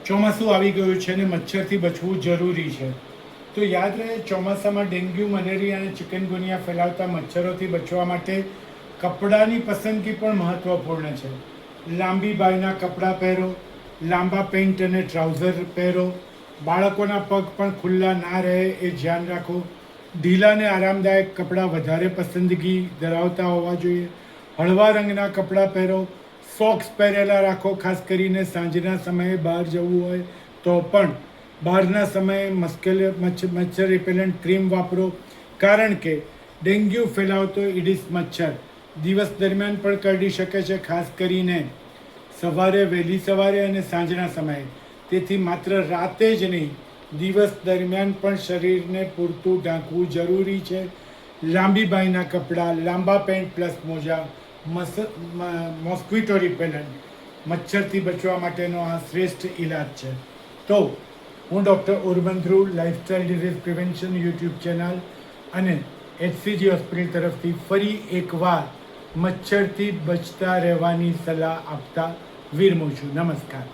ચોમાસું આવી ગયું છે અને મચ્છરથી બચવું જરૂરી છે. તો યાદ રહે, ચોમાસામાં ડેન્ગ્યુ, મલેરિયા અને ચિકનગુનિયા ફેલાવતા મચ્છરોથી બચવા માટે કપડાની પસંદગી પણ મહત્વપૂર્ણ છે. લાંબી બાયના કપડાં પહેરો, લાંબા પેન્ટ અને ટ્રાઉઝર પહેરો. બાળકોના પગ પણ ખુલ્લા ના રહે એ ધ્યાન રાખો. ઢીલા અને આરામદાયક કપડાં વધારે પસંદગી ધરાવતા હોવા જોઈએ. હળવા રંગના કપડાં પહેરો. સોક્સ પહેરેલા રાખો, ખાસ કરીને સાંજના સમયે બહાર જવું હોય તો પણ. બહારના સમયે મચ્છર રિપેલન્ટ ક્રીમ વાપરો, કારણ કે ડેન્ગ્યુ ફેલાવતો ઈડિસ મચ્છર દિવસ દરમિયાન પણ કરડી શકે છે, ખાસ કરીને વહેલી સવારે અને સાંજના સમયે. તેથી માત્ર રાતે જ નહીં, દિવસ દરમિયાન પણ શરીરને પૂરતું ઢાંકવું જરૂરી છે. લાંબી બાયના કપડાં, લાંબા પેન્ટ પ્લસ મોજા, મોસ્કિટો રિપેલન્ટ મચ્છરથી બચવા માટેનો આ શ્રેષ્ઠ ઈલાજ છે. તો હું ડૉક્ટર ઉર્બંધ્રુ, lifestyle disease prevention YouTube channel અને HCG હોસ્પિટલ તરફથી ફરી એકવાર મચ્છરથી બચતા રહેવાની સલાહ આપતા વિરમું છું. નમસ્કાર.